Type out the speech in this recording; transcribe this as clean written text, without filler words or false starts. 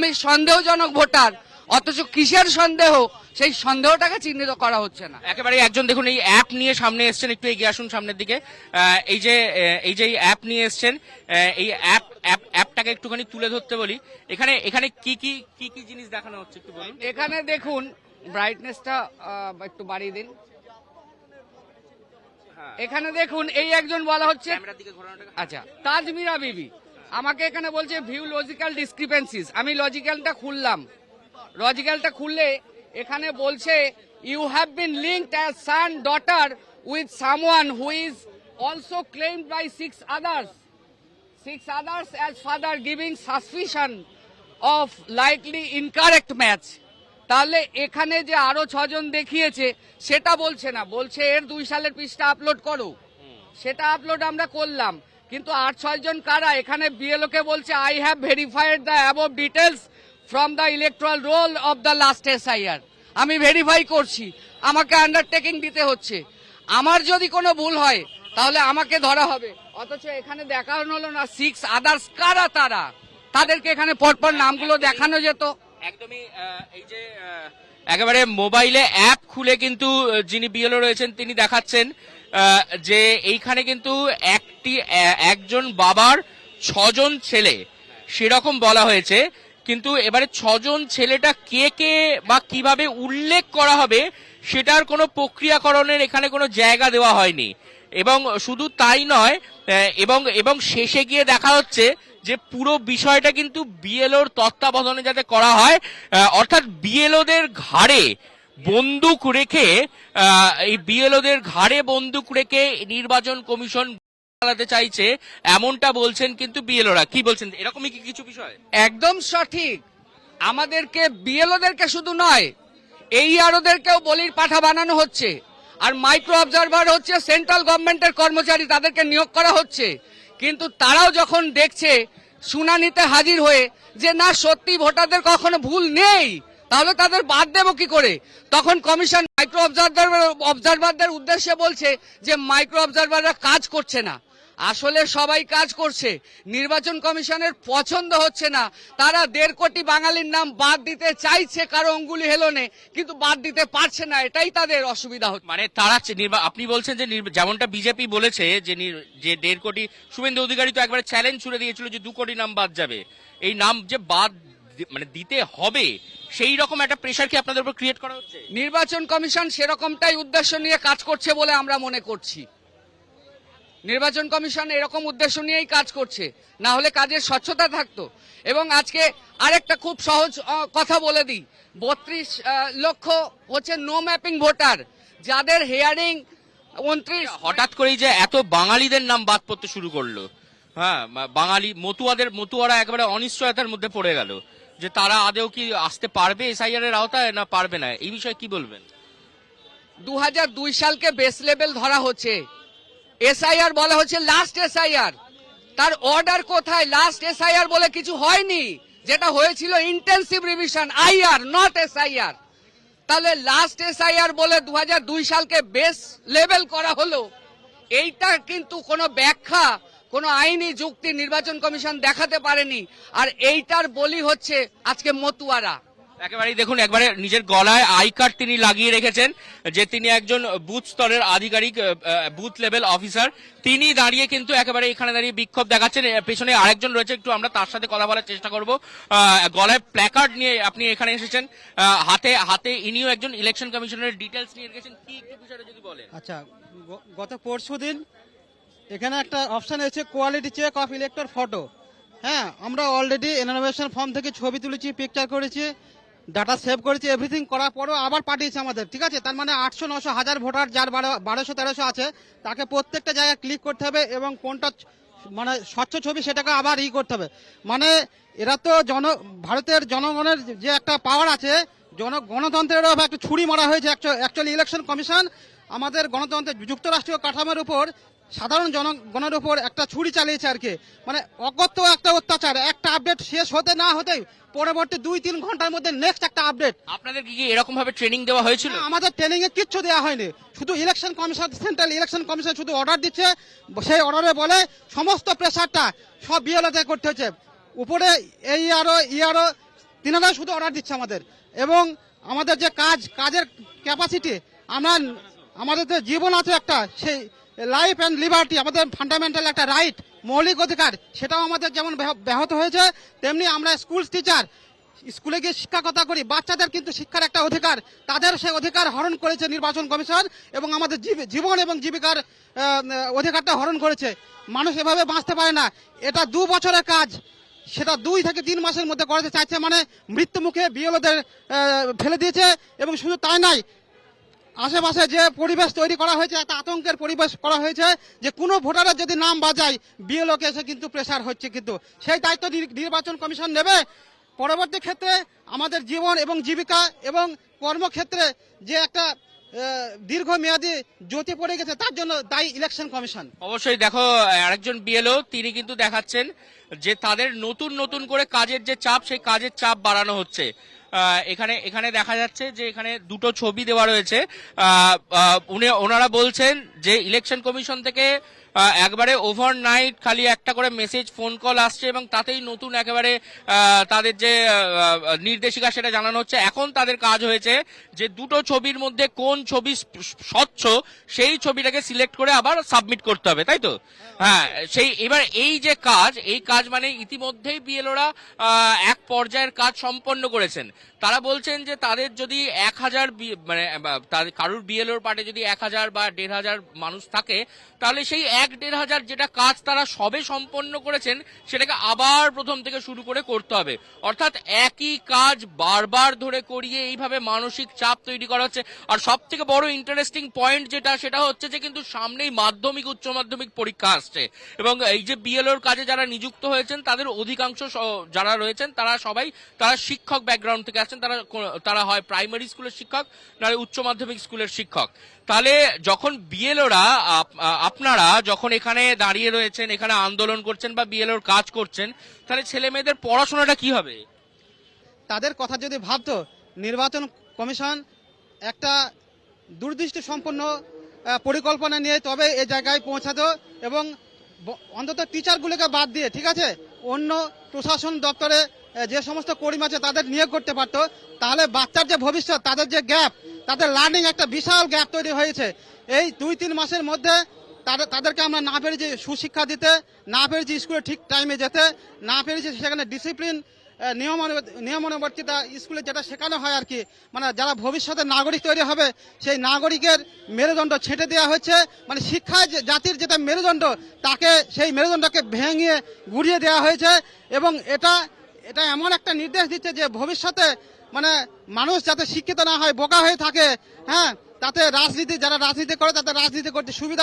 আমি সন্দেহজনক ভোটার, অথচ কিসের সন্দেহ সেই সন্দেহটাকে চিহ্নিত করা হচ্ছে না। একেবারে একজন দেখুন এই অ্যাপ নিয়ে সামনে এসছেন, একটু এগিয়ে আসুন সামনের দিকে। এই যে এই অ্যাপ নিয়ে এসছেন, এই অ্যাপটাকে একটুখানি তুলে ধরতে বলি। এখানে কি কি কি কি জিনিস দেখানো হচ্ছে একটু বলুন। এখানে দেখুন, ব্রাইটনেসটা একটু বাড়িয়ে দিন। এখানে দেখুন, এই একজন বলা হচ্ছে, আচ্ছা, তাজমিরা বিবি আমাকে এখানে বলছে ভিউ লজিক্যাল ডিসক্রিপেন্সিস। আমি লজিক্যালটা খুললে এখানে বলছে you have been linked as son daughter with someone who is also claimed by six others as father, giving suspicion of likely incorrect match. তাহলে এখানে যে আরো 6 জন দেখিয়েছে সেটা বলছে না, বলছে এর 2 সালের পৃষ্ঠা আপলোড করো। সেটা আপলোড আমরা করলাম, কিন্তু 8-6 জন কারা? এখানে বিএলও কে বলছে I have verified the above details from the electoral roll of the last SIR. আমি ভেরিফাই করছি, আমাকে আন্ডারটেকিং দিতে হচ্ছে। আমার যদি কোনো ভুল হয় তাহলে আমাকে ধরা হবে, অথচ এখানে দেখানো হলো না 6 আদার্স কারা তারা, তাদেরকে এখানে পরপর নামগুলো দেখানো যেত। একদমই এই যে একেবারে মোবাইলে অ্যাপ খুলে কিন্তু যিনি বিএলও রয়েছেন তিনি দেখাচ্ছেন যে এইখানে কিন্তু একজন বাবার 6 জন ছেলে সেরকম বলা হয়েছে, কিন্তু এবারে 6 জন ছেলেটা কে কে বা কিভাবে উল্লেখ করা হবে সেটার কোনো প্রক্রিয়াকরণের এখানে কোনো জায়গা দেওয়া হয়নি। এবং শুধু তাই নয়, এবং শেষে গিয়ে দেখা হচ্ছে যে পুরো বিষয়টা কিন্তু বিএলওর তত্ত্বাবধানে যাতে করা হয়, অর্থাৎ বিএলওদের ঘাড়ে বন্দুক রেখে নির্বাচন কমিশন চালাতে চাইছে এমনটা বলছেন কিন্তু বিএলওরা। কি বলছেন, এরকমই কি কিছু বিষয়? একদম সঠিক। আমাদেরকে বিএলওদেরকে শুধু নয়, এইআরওদেরকেও বলির পাঠা বানানো হচ্ছে। আর মাইক্রো অবজারভার হচ্ছে সেন্ট্রাল গভর্নমেন্টের কর্মচারী, তাদেরকে নিয়োগ করা হচ্ছে। কিন্তু তারাও যখন দেখছে শুনানিতে হাজির হয়ে যে না সত্যি ভোটারদের কখনো ভুল নেই, তাহলে তাদের বাদ দেবো কি করে? তখন কমিশন মাইক্রো অবজারভারদের উদ্দেশ্যে বলছে যে মাইক্রো অবজারভাররা কাজ করছে না। আসলে সবাই কাজ করছে, নির্বাচন কমিশনের পছন্দ হচ্ছে না। তারা 1.5 কোটি বাঙালির নাম বাদ দিতে চাইছে কারো অঙ্গুলি হেলনে, কিন্তু বাদ দিতে পারছে না, এটাই তাদের অসুবিধা হচ্ছে। মানে তারা আপনি বলছেন যে যেমনটা বিজেপি বলেছে যে 1.5 কোটি, শুভেন্দু অধিকারী তো একবারে চ্যালেঞ্জ ছুড়ে দিয়েছিল যে 2 কোটি নাম বাদ যাবে। এই নাম যে বাদ মানে দিতে হবে সেই রকম একটা প্রেশার কি আপনাদের উপর ক্রিয়েট করা হচ্ছে? নির্বাচন কমিশন সেরকমটাই উদ্দেশ্য নিয়ে কাজ করছে বলে আমরা মনে করছি। নির্বাচন কমিশন এরকম উদ্দেশ্য নিয়েই কাজ করছে, না হলে কাজের স্বচ্ছতা থাকতো। এবং আজকে আরেকটা খুব সহজ কথা বলে দিই, 32 লক্ষ হচ্ছে নো ম্যাপিং ভোটার, যাদের হেয়ারিং 29। হঠাৎ করেই যে এত বাঙালিদের নাম বাদ পড়তে শুরু করলো, হ্যাঁ, বাঙালি মতুয়ারা একেবারে অনিশ্চয়তার মধ্যে পড়ে গেল যে তারা আদেও কি আসতে পারবে এসআইআর এর আওতায় না পারবে না, এই বিষয়ে কি বলবেন? 2002 সালকে বেস লেভেল ধরা হচ্ছে, এসআইআর বলা হচ্ছে লাস্ট এসআইআর। তার অর্ডার কোথায়? লাস্ট এসআইআর বলে কিছু হয়নি, যেটা হয়েছিল intensive revision, IR not SIR. তাহলে লাস্ট এসআইআর বলে 2002 সালকে বেস লেভেল করা হলো, এইটা কিন্তু কোনো ব্যাখ্যা, কোনো আইনি যুক্তি নির্বাচন কমিশন দেখাতে পারেনি। আর এইটার বলি হচ্ছে আজকে মতুয়ারা। একেবারেই দেখুন, একবারে নিজের গলায় আই কার্ড তিনি লাগিয়ে রেখেছেন যে তিনি একজন বুথ স্তরের আধিকারিক, বুথ লেভেল অফিসার। তিনি দাঁড়িয়ে কিন্তু একেবারে এখানে দাঁড়িয়ে বিক্ষোভ দেখাচ্ছেন। পেছনে আরেকজন রয়েছে, একটু আমরা তার সাথে কথা বলার চেষ্টা করব। গলায় প্ল্যাকার্ড নিয়ে আপনি এখানে এসেছেন, হাতে ইনিও একজন ইলেকশন কমিশনের ডিটেলস নিয়ে রেখেছেন। কি একটু বিষয়টা যদি বলেন। আচ্ছা, গত পরশুদিন এখানে একটা অপশন এসেছে quality check of elector photo. হ্যাঁ, আমরা অলরেডি এনঅভেশন ফর্ম থেকে ছবি তুলেছি, পিকচার করেছি, ডাটা সেভ করেছি, এভরিথিং করার পরও আবার পাঠিয়েছে আমাদের। ঠিক আছে, তার মানে 800, 900, 1000 ভোটার যার 1200, 1300 আছে, তাকে প্রত্যেকটা জায়গায় ক্লিক করতে হবে এবং কোনটা মানে স্বচ্ছ ছবি সেটাকে আবার করতে হবে। মানে এরা তো ভারতের জনগণের যে একটা পাওয়ার আছে, গণতন্ত্রের একটা ছুরি মারা হয়েছে। অ্যাকচুয়ালি ইলেকশন কমিশন আমাদের গণতন্ত্রের যুক্তরাষ্ট্রীয় কাঠামোর উপর, সাধারণ জনগণের উপর একটা ছুরি চালিয়েছে আর কি। মানে অগত্য একটা অত্যাচার। একটা আপডেট শেষ হতে না হতেই পরবর্তী 2-3 ঘন্টার মধ্যে নেক্সট একটা আপডেট। আপনাদের কি এরকম ভাবে ট্রেনিং দেওয়া হয়েছিল? আমাদের ট্রেনিং এ কিচ্ছু দেওয়া হয়নি, শুধু election commission, central election commission শুধু অর্ডার দিচ্ছে, সেই অর্ডারে বলে সমস্ত প্রেসারটা সব বিএলওতে করতে হচ্ছে। উপরে ইআরও তিনারাই শুধু অর্ডার দিচ্ছে আমাদের। এবং আমাদের যে কাজের ক্যাপাসিটি, আমাদের যে জীবন আছে একটা, সেই লাইফ অ্যান্ড লিবার্টি, আমাদের ফান্ডামেন্টাল একটা রাইট, মৌলিক অধিকার, সেটাও আমাদের যেমন ব্যাহত হয়েছে, তেমনি আমরা স্কুল টিচার, স্কুলে গিয়ে শিক্ষকতা করি, বাচ্চাদের কিন্তু শিক্ষার একটা অধিকার, তাদের সেই অধিকার হরণ করেছে নির্বাচন কমিশন, এবং আমাদের জীবন এবং জীবিকার অধিকারটা হরণ করেছে। মানুষ এভাবে বাঁচতে পারে না। এটা 2 বছরের কাজ, সেটা 2 থেকে 3 মাসের মধ্যে করাতে চাইছে, মানে মৃত্যু মুখে বিএলওদের ফেলে দিয়েছে। এবং শুধু তাই নয়, আশেপাশে যে পরিবেশ তৈরি করা হয়েছে, একটা আতঙ্কের পরিবেশ করা হয়েছে, যে কোনো ভোটারের যদি নাম বাজায় বিএলওকে এসে কিন্তু প্রেসার হচ্ছে। কিন্তু সেই দায়িত্ব নির্বাচন কমিশন নেবে। পরবর্তী ক্ষেত্রে আমাদের জীবন এবং জীবিকা এবং কর্মক্ষেত্রে যে একটা দীর্ঘমেয়াদী জ্যোতি পড়ে গেছে, তার জন্য দায়ী ইলেকশন কমিশন। অবশ্যই দেখো, আরেকজন বিএলও তিনি কিন্তু দেখাচ্ছেন যে তাদের নতুন নতুন করে কাজের যে চাপ, সেই কাজের চাপ বাড়ানো হচ্ছে। এখানে দেখা যাচ্ছে যে এখানে দুটো ছবি দেওয়া রয়েছে। ওনারা বলছেন যে ইলেকশন কমিশন থেকে একবারে ওভারনাইট খালি একটা করে মেসেজ, ফোন কল আসছে, এবং তাতেই নতুন একেবারে তাদের যে নির্দেশিকা সেটা জানানো হচ্ছে। এখন তাদের কাজ হয়েছে যে দুটো ছবির মধ্যে কোন ছবি স্বচ্ছ সেই ছবিটাকে সিলেক্ট করে আবার সাবমিট করতে হবে, তাই তো? হ্যাঁ, এবার এই যে এই কাজ মানে ইতিমধ্যেই বিএলওরা এক পর্যায়ের কাজ সম্পন্ন করেছেন। তারা বলছেন যে তাদের যদি 1000 মানে কারুর বিএলওর পার্টে যদি 1000 বা 1500 মানুষ থাকে, তাহলে সেই 1-1500 যেটা কাজ তারা সবে সম্পন্ন করেছেন সেটাকে আবার প্রথম থেকে শুরু করে করতে হবে। অর্থাৎ একই কাজ বারবার ধরে করিয়ে এইভাবে মানসিক চাপ তৈরি করা হচ্ছে। আর সব থেকে বড় ইন্টারেস্টিং পয়েন্ট সেটা হচ্ছে যে কিন্তু সামনেই মাধ্যমিক উচ্চ মাধ্যমিক পরীক্ষা আসছে, এবং এই যে বিএলওর কাজে যারা নিযুক্ত হয়েছেন তাদের অধিকাংশ যারা রয়েছেন তারা শিক্ষক ব্যাকগ্রাউন্ড থেকে আসছেন। তারা হয় প্রাইমারি স্কুলের শিক্ষক, নয় উচ্চ মাধ্যমিক স্কুলের শিক্ষক। তাহলে যখন বিএলওরা, আপনারা যখন এখানে দাঁড়িয়ে রয়েছেন, এখানে আন্দোলন করছেন বা বিএলওর কাজ করছেন, তাহলে ছেলে মেয়েদের পড়াশোনাটা কি হবে? তাদের কথা যদি ভাবতো, নির্বাচন কমিশন একটা দূরদৃষ্টি সম্পন্ন পরিকল্পনা নিয়ে তবে এই জায়গায় পৌঁছাতো, এবং অন্তত টিচারগুলোকে বাদ দিয়ে, ঠিক আছে, অন্য প্রশাসন দপ্তরে যে সমস্ত কর্মী আছে তাদের নিয়োগ করতে পারতো। তাহলে বাচ্চার যে ভবিষ্যৎ, তাদের যে গ্যাপ, তাদের লার্নিং একটা বিশাল গ্যাপ তৈরি হয়েছে। এই 2-3 মাসের মধ্যে তাদেরকে আমরা না পেরেছি সুশিক্ষা দিতে, না পেরেছি স্কুলে ঠিক টাইমে যেতে, না পেরেছি সেখানে ডিসিপ্লিন, নিয়মানুবর্তিতা স্কুলে যেটা শেখানো হয় আর কি, মানে যারা ভবিষ্যতে নাগরিক তৈরি হবে সেই নাগরিকের মেরুদণ্ড ছেঁটে দেওয়া হচ্ছে। মানে শিক্ষায় জাতির যেটা মেরুদণ্ড, তাকে সেই মেরুদণ্ডকে ভেঙে গুড়িয়ে দেওয়া হয়েছে। এবং এটা এমন একটা নির্দেশ দিচ্ছে যে ভবিষ্যতে মানে মানুষ যাতে শিক্ষিত না হয়, বোকা হয়ে থাকে, হ্যাঁ, তাতে যারা রাজনীতি করে তাতে রাজনীতি করতে সুবিধা